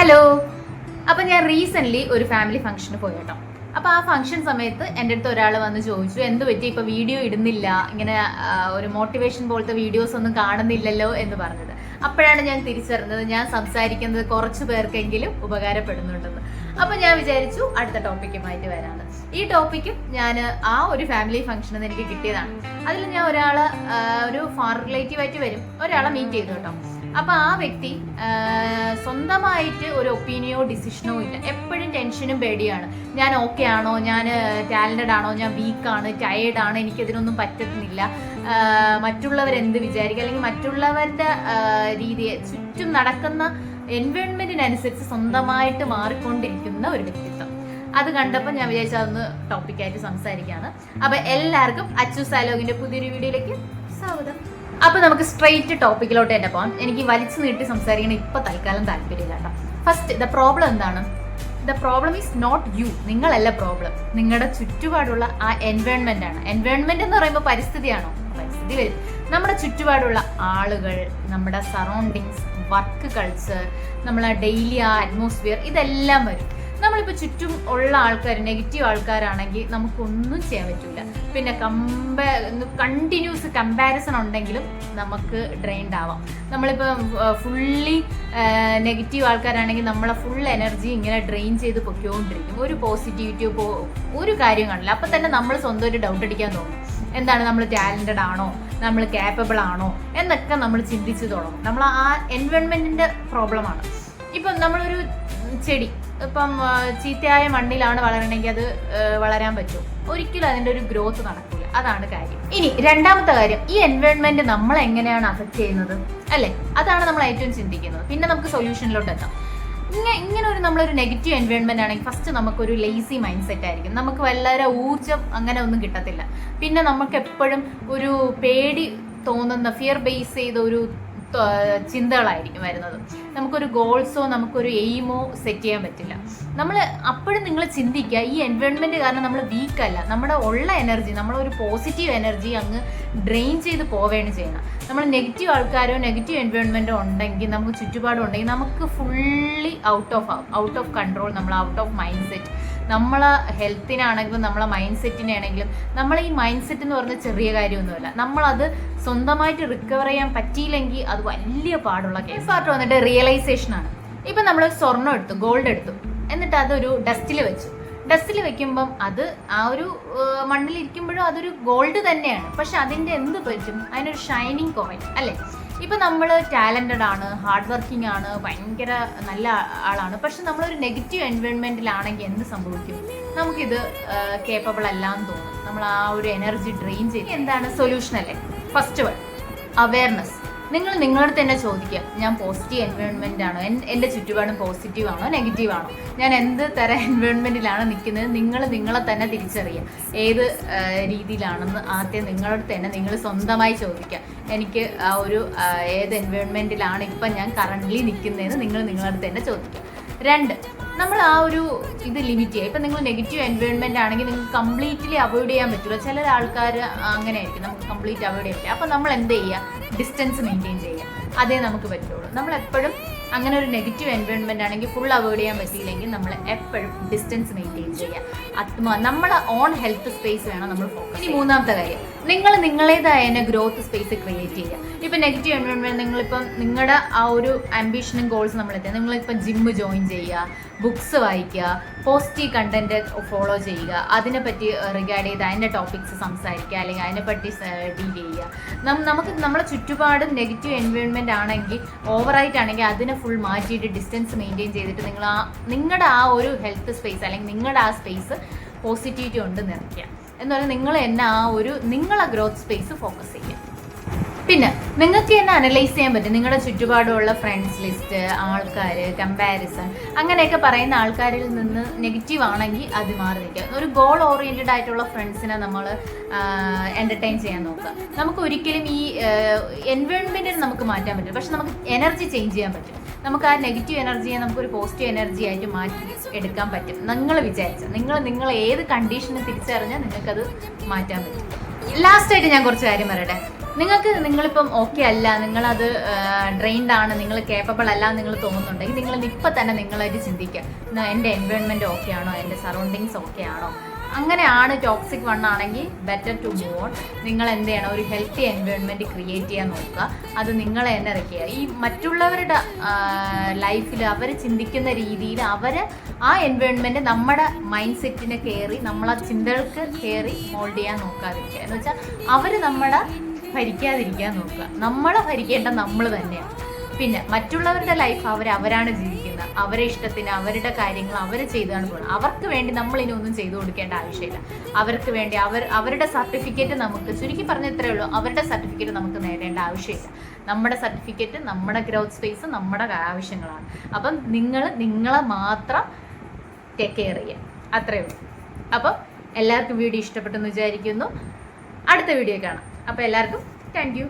Hello. അപ്പം ഞാൻ recently ഒരു ഫാമിലി ഫംഗ്ഷന് പോയി കേട്ടോ. അപ്പോൾ ആ ഫംഗ്ഷൻ സമയത്ത് എൻ്റെ അടുത്ത് ഒരാൾ വന്ന് ചോദിച്ചു, എന്ത് പറ്റി ഇപ്പോൾ വീഡിയോ ഇടുന്നില്ല, ഇങ്ങനെ ഒരു മോട്ടിവേഷൻ പോലത്തെ വീഡിയോസ് ഒന്നും കാണുന്നില്ലല്ലോ എന്ന് പറഞ്ഞത്. അപ്പോഴാണ് ഞാൻ തിരിച്ചറിഞ്ഞത് ഞാൻ സംസാരിക്കുന്നത് കുറച്ച് പേർക്കെങ്കിലും ഉപകാരപ്പെടുന്നുണ്ടെന്ന്. അപ്പോൾ ഞാൻ വിചാരിച്ചു അടുത്ത ടോപ്പിക്കുമായിട്ട് വരാമെന്ന്. ഈ ടോപ്പിക്കും ഞാൻ ആ ഒരു ഫാമിലി ഫംഗ്ഷനിൽ നിന്ന് എനിക്ക് കിട്ടിയതാണ്. അതിൽ ഞാൻ ഒരു ഫാർ റിലേറ്റീവായിട്ട് വരും ഒരാളെ മീറ്റ് ചെയ്തു കേട്ടോ. അപ്പോൾ ആ വ്യക്തി സ്വന്തമായിട്ട് ഒരു ഒപ്പീനിയോ ഡിസിഷനോ ഇല്ല, എപ്പോഴും ടെൻഷനും പേടിയാണ്. ഞാൻ ഓക്കെ ആണോ, ഞാൻ ടാലൻറ്റഡ് ആണോ, ഞാൻ വീക്കാണ്, ടയേർഡാണ്, എനിക്കതിനൊന്നും പറ്റുന്നില്ല, മറ്റുള്ളവരെന്ത് വിചാരിക്കും, അല്ലെങ്കിൽ മറ്റുള്ളവരുടെ രീതിയെ ചുറ്റും നടക്കുന്ന എൻവയോൺമെൻറ്റിനനുസരിച്ച് സ്വന്തമായിട്ട് മാറിക്കൊണ്ടിരിക്കുന്ന ഒരു വ്യക്തിത്വം. അത് കണ്ടപ്പോൾ ഞാൻ വിചാരിച്ചു അതൊന്ന് ടോപ്പിക്കായിട്ട് സംസാരിക്കുകയാണ്. അപ്പോൾ എല്ലാവർക്കും അച്ചു സാലോഗിൻ്റെ പുതിയൊരു വീഡിയോയിലേക്ക് സ്വാഗതം. അപ്പോൾ നമുക്ക് സ്ട്രെയിറ്റ് ടോപ്പിക്കിലോട്ട് തന്നെ പോകാം. എനിക്ക് വലിച്ചു നീട്ടി സംസാരിക്കണം ഇപ്പോൾ തൽക്കാലം താല്പര്യമില്ല കേട്ടോ. ഫസ്റ്റ്, ദ പ്രോബ്ലം എന്താണ്? The problem is not you. നിങ്ങളല്ല പ്രോബ്ലം, നിങ്ങളുടെ ചുറ്റുപാടുള്ള ആ എൻവയോൺമെൻ്റ് ആണ്. എൻവയോൺമെൻറ്റ് എന്ന് പറയുമ്പോൾ പരിസ്ഥിതിയാണോ? പരിസ്ഥിതി വരും. നമ്മുടെ ചുറ്റുപാടുള്ള ആളുകൾ, നമ്മുടെ സറൗണ്ടിങ്സ്, വർക്ക് കൾച്ചർ, നമ്മളെ ഡെയിലി ആ അറ്റ്മോസ്ഫിയർ, ഇതെല്ലാം വരും. നമ്മളിപ്പോൾ ചുറ്റും ഉള്ള ആൾക്കാർ നെഗറ്റീവ് ആൾക്കാരാണെങ്കിൽ നമുക്കൊന്നും ചെയ്യാൻ പറ്റില്ല. പിന്നെ കണ്ടിന്യൂസ് കമ്പാരിസൺ ഉണ്ടെങ്കിലും നമുക്ക് ഡ്രെയിൻഡ് ആവാം. നമ്മളിപ്പോൾ ഫുള്ളി നെഗറ്റീവ് ആൾക്കാരാണെങ്കിൽ നമ്മളെ ഫുൾ എനർജി ഇങ്ങനെ ഡ്രെയിൻ ചെയ്ത് പൊയ്ക്കൊണ്ടിരിക്കും. ഒരു പോസിറ്റിവിറ്റിയോ ഒരു കാര്യം കാണില്ല. അപ്പം തന്നെ നമ്മൾ സ്വന്തമായിട്ട് ഡൗട്ട് അടിക്കാൻ തോന്നും. എന്താണ്, നമ്മൾ ടാലൻറ്റഡ് ആണോ, നമ്മൾ ക്യാപ്പബിൾ ആണോ എന്നൊക്കെ നമ്മൾ ചിന്തിച്ച് തുടങ്ങും. നമ്മൾ ആ എൻവയോൺമെൻറ്റിൻ്റെ പ്രോബ്ലമാണ്. ഇപ്പം നമ്മളൊരു ചെടി ഇപ്പം ചീത്തയായ മണ്ണിലാണ് വളരണമെങ്കിൽ അത് വളരാൻ പറ്റും? ഒരിക്കലും അതിൻ്റെ ഒരു ഗ്രോത്ത് നടക്കില്ല. അതാണ് കാര്യം. ഇനി രണ്ടാമത്തെ കാര്യം, ഈ എൻവയോൺമെന്റ് നമ്മൾ എങ്ങനെയാണ് അഫക്റ്റ് ചെയ്യുന്നത് അല്ലേ? അതാണ് നമ്മൾ ഏറ്റവും ചിന്തിക്കുന്നത്. പിന്നെ നമുക്ക് സൊല്യൂഷനിലോട്ട് എത്താം. ഇങ്ങനെ നമ്മളൊരു നെഗറ്റീവ് എൻവയോൺമെന്റ് ആണെങ്കിൽ ഫസ്റ്റ് നമുക്കൊരു ലേസി മൈൻഡ് സെറ്റ് ആയിരിക്കും. നമുക്ക് വളരെ ഊർജ്ജം അങ്ങനെ ഒന്നും കിട്ടത്തില്ല. പിന്നെ നമുക്ക് എപ്പോഴും ഒരു പേടി തോന്നുന്ന ഫിയർ ബേസ് ചെയ്ത ഒരു ചിന്തകളായിരിക്കും വരുന്നത്. നമുക്കൊരു ഗോൾസോ നമുക്കൊരു എയിമോ സെറ്റ് ചെയ്യാൻ പറ്റില്ല. അപ്പോഴും നിങ്ങൾ ചിന്തിക്കുക, ഈ എൻവയോൺമെൻറ്റ് കാരണം നമ്മൾ വീക്കല്ല, നമ്മുടെ ഉള്ള എനർജി, നമ്മളൊരു പോസിറ്റീവ് എനർജി അങ്ങ് ഡ്രെയിൻ ചെയ്ത് പോവുകയാണ് ചെയ്യുന്നത്. നമ്മൾ നെഗറ്റീവ് ആൾക്കാരോ നെഗറ്റീവ് എൻവയോൺമെൻറ്റോ ഉണ്ടെങ്കിൽ, നമുക്ക് ചുറ്റുപാടും ഉണ്ടെങ്കിൽ നമുക്ക് ഫുള്ളി ഔട്ട് ഓഫ് കൺട്രോൾ, നമ്മൾ ഔട്ട് ഓഫ് മൈൻഡ് സെറ്റ്. നമ്മളെ ഹെൽത്തിനാണെങ്കിലും നമ്മളെ മൈൻഡ് സെറ്റിനാണെങ്കിലും, നമ്മളെ ഈ മൈൻഡ് സെറ്റ് എന്ന് പറഞ്ഞാൽ ചെറിയ കാര്യമൊന്നുമല്ല. നമ്മളത് സ്വന്തമായിട്ട് റിക്കവർ ചെയ്യാൻ പറ്റിയില്ലെങ്കിൽ അത് വലിയ പാടുള്ള കേസ്. പാർട്ട് വന്നിട്ട് റിയലൈസേഷനാണ്. ഇപ്പം നമ്മൾ സ്വർണ്ണം എടുത്തു, ഗോൾഡ് എടുത്തു, എന്നിട്ട് അതൊരു ഡസ്റ്റിൽ വെച്ചു. ഡസ്റ്റിൽ വെക്കുമ്പം അത് ആ ഒരു മണ്ണിലിരിക്കുമ്പോഴും അതൊരു ഗോൾഡ് തന്നെയാണ്. പക്ഷെ അതിൻ്റെ എന്ത് പറ്റും? അതിനൊരു ഷൈനിങ് കുറയും അല്ലേ? ഇപ്പം നമ്മൾ ടാലൻറ്റഡ് ആണ്, ഹാർഡ് വർക്കിംഗ് ആണ്, ഭയങ്കര നല്ല ആളാണ്, പക്ഷെ നമ്മളൊരു നെഗറ്റീവ് എൻവയോൺമെൻറ്റിലാണെങ്കിൽ എന്ത് സംഭവിക്കും? നമുക്കിത് കേപ്പബിൾ അല്ലാന്ന് തോന്നും. നമ്മൾ ആ ഒരു എനർജി ഡ്രെയിൻ ചെയ്യും. എന്താണ് സൊല്യൂഷൻ അല്ലേ? First one, awareness. നിങ്ങളോട് തന്നെ ചോദിക്കുക, ഞാൻ പോസിറ്റീവ് എൻവയോൺമെൻ്റ് ആണോ, എൻ്റെ ചുറ്റുപാടും പോസിറ്റീവ് ആണോ നെഗറ്റീവ് ആണോ, ഞാൻ എന്ത് തരം എൻവയോൺമെൻറ്റിലാണ് നിൽക്കുന്നത്? നിങ്ങളെ തന്നെ തിരിച്ചറിയുക ഏത് രീതിയിലാണെന്ന് ആദ്യം നിങ്ങളോട് തന്നെ നിങ്ങൾ സ്വന്തമായി ചോദിക്കുക. എനിക്ക് ആ ഒരു ഏത് എൻവയോൺമെൻറ്റിലാണ് ഇപ്പം ഞാൻ കറൻ്റ്ലി നിൽക്കുന്നതെന്ന് നിങ്ങളോട് തന്നെ ചോദിക്കുക. രണ്ട്, നമ്മൾ ആ ഒരു ഇത് ലിമിറ്റ് ചെയ്യുക. ഇപ്പം നിങ്ങൾ നെഗറ്റീവ് എൻവയോൺമെൻ്റ് ആണെങ്കിൽ നിങ്ങൾക്ക് കംപ്ലീറ്റ്ലി അവോയ്ഡ് ചെയ്യാൻ പറ്റില്ല. ചില ആൾക്കാർ അങ്ങനെ ആയിരിക്കും, നമുക്ക് കംപ്ലീറ്റ് അവോയ്ഡ് ചെയ്യാൻ പറ്റില്ല. അപ്പോൾ നമ്മൾ എന്ത് ചെയ്യുക? ഡിസ്റ്റൻസ് മെയിൻറ്റെയിൻ ചെയ്യുക. അതേ നമുക്ക് പറ്റുള്ളൂ. നമ്മളെപ്പോഴും അങ്ങനെ ഒരു നെഗറ്റീവ് എൻവയോൺമെൻ്റ് ആണെങ്കിൽ ഫുൾ അവോയ്ഡ് ചെയ്യാൻ പറ്റിയില്ലെങ്കിൽ നമ്മൾ എപ്പോഴും ഡിസ്റ്റൻസ് മെയിൻറ്റെയിൻ ചെയ്യുക. നമ്മളെ ഓൺ ഹെൽത്ത് സ്പേസ് വേണം നമ്മൾ ഫോക്കസ്. ഇനി മൂന്നാമത്തെ കാര്യം, നിങ്ങൾ നിങ്ങളേതായ ഗ്രോത്ത് സ്പേസ് ക്രിയേറ്റ് ചെയ്യുക. ഇപ്പം നെഗറ്റീവ് എൻവയോൺമെൻറ്റ്, നിങ്ങളിപ്പം നിങ്ങളുടെ ആ ഒരു ആംബിഷനും ഗോൾസ് നമ്മളെത്തുക. നിങ്ങളിപ്പം ജിമ്മ് ജോയിൻ ചെയ്യുക, ബുക്സ് വായിക്കുക, പോസിറ്റീവ് കണ്ടന്റ് ഫോളോ ചെയ്യുക, അതിനെപ്പറ്റി റിഗാർഡ് ചെയ്ത് അതിൻ്റെ ടോപ്പിക്സ് സംസാരിക്കുക, അല്ലെങ്കിൽ അതിനെപ്പറ്റി ഡീൽ ചെയ്യുക. നമുക്ക് നമ്മളെ ചുറ്റുപാടും നെഗറ്റീവ് എൻവയോൺമെൻറ്റ് ആണെങ്കിൽ, ഓവറായിട്ടാണെങ്കിൽ അതിനെ ഫുൾ മാറ്റിയിട്ട് ഡിസ്റ്റൻസ് മെയിൻറ്റെയിൻ ചെയ്തിട്ട് നിങ്ങളുടെ ആ ഒരു ഹെൽത്ത് സ്പേസ് അല്ലെങ്കിൽ നിങ്ങളുടെ ആ സ്പേസ് പോസിറ്റിവിറ്റി കൊണ്ട് നിറയ്ക്കുക. എന്ന് പറഞ്ഞാൽ നിങ്ങൾ തന്നെ ആ ഒരു നിങ്ങളെ ഗ്രോത്ത് സ്പേസ് ഫോക്കസ് ചെയ്യുക. പിന്നെ നിങ്ങൾക്ക് തന്നെ അനലൈസ് ചെയ്യാൻ പറ്റും. നിങ്ങളുടെ ചുറ്റുപാടുമുള്ള ഫ്രണ്ട്സ് ലിസ്റ്റ്, ആൾക്കാർ, കമ്പാരിസൺ, അങ്ങനെയൊക്കെ പറയുന്ന ആൾക്കാരിൽ നിന്ന് നെഗറ്റീവ് ആണെങ്കിൽ അത് മാറി നിൽക്കുക. ഒരു ഗോൾ ഓറിയൻറ്റഡ് ആയിട്ടുള്ള ഫ്രണ്ട്സിനെ നമ്മൾ എൻ്റർടൈൻ ചെയ്യാൻ നോക്കുക. നമുക്ക് ഒരിക്കലും ഈ എൻവയോൺമെൻറ്റിന് നമുക്ക് മാറ്റാൻ പറ്റില്ല, പക്ഷെ നമുക്ക് എനർജി ചേഞ്ച് ചെയ്യാൻ പറ്റും. നമുക്ക് ആ നെഗറ്റീവ് എനർജിയെ നമുക്കൊരു പോസിറ്റീവ് എനർജി ആയിട്ട് മാറ്റി എടുക്കാൻ പറ്റും. നിങ്ങൾ വിചാരിച്ച നിങ്ങൾ ഏത് കണ്ടീഷന് തിരിച്ചറിഞ്ഞാൽ നിങ്ങൾക്കത് മാറ്റാൻ പറ്റും. ലാസ്റ്റായിട്ട് ഞാൻ കുറച്ച് കാര്യം പറയട്ടെ. നിങ്ങളിപ്പം ഓക്കെ അല്ല, നിങ്ങളത് ഡ്രെയിൻഡ് ആണ്, നിങ്ങൾ കേപ്പബിൾ അല്ല എന്ന് നിങ്ങൾ തോന്നുന്നുണ്ടെങ്കിൽ നിങ്ങൾ ഇപ്പം തന്നെ നിങ്ങളായിട്ട് ചിന്തിക്കുക, എൻ്റെ എൻവയോൺമെൻറ്റ് ഓക്കെ ആണോ, എൻ്റെ സറൗണ്ടിങ്സ് ഓക്കെ ആണോ. അങ്ങനെയാണ് ടോക്സിക് ആണെങ്കിൽ ബെറ്റർ ടു മൂവ് ഓൺ. നിങ്ങൾ എന്ത് ചെയ്യണം, ഒരു ഹെൽത്തി എൻവയോൺമെൻറ്റ് ക്രിയേറ്റ് ചെയ്യാൻ നോക്കുക. അത് നിങ്ങളെ തന്നെ ഇറക്കുക. ഈ മറ്റുള്ളവരുടെ ലൈഫിൽ അവർ ചിന്തിക്കുന്ന രീതിയിൽ ആ എൻവയോൺമെൻറ്റ് നമ്മുടെ മൈൻഡ് സെറ്റിനെ കയറി, നമ്മളെ ചിന്തകൾക്ക് കയറി മോൾഡ് ചെയ്യാൻ നോക്കാതിരിക്കുക. എന്ന് വെച്ചാൽ അവർ നമ്മളെ ഭരിക്കാതിരിക്കാൻ നോക്കുക. നമ്മളെ ഭരിക്കേണ്ട നമ്മൾ തന്നെയാണ്. പിന്നെ മറ്റുള്ളവരുടെ ലൈഫ് അവരാണ് ജീവിക്കുന്നത്, അവരെ ഇഷ്ടത്തിന് അവരുടെ കാര്യങ്ങൾ അവർ ചെയ്താണ് പോകുന്നത്. അവർക്ക് വേണ്ടി നമ്മളിനി ഒന്നും ചെയ്തു കൊടുക്കേണ്ട ആവശ്യമില്ല. അവർക്ക് വേണ്ടി അവരുടെ സർട്ടിഫിക്കറ്റ് നമുക്ക്, ചുരുക്കി പറഞ്ഞ ഇത്രയേ ഉള്ളൂ, അവരുടെ സർട്ടിഫിക്കറ്റ് നമുക്ക് നേടേണ്ട ആവശ്യമില്ല. നമ്മുടെ സർട്ടിഫിക്കറ്റ്, നമ്മുടെ ഗ്രോത്ത് സ്പേസ് നമ്മുടെ ആവശ്യങ്ങളാണ്. അപ്പം നിങ്ങളെ മാത്രം ടേക്ക് കെയർ ചെയ്യുക, അത്രയേ ഉള്ളൂ. അപ്പം എല്ലാവർക്കും വീഡിയോ ഇഷ്ടപ്പെട്ടെന്ന് വിചാരിക്കുന്നു. അടുത്ത വീഡിയോ കാണാം. അപ്പോൾ എല്ലാവർക്കും താങ്ക് യു.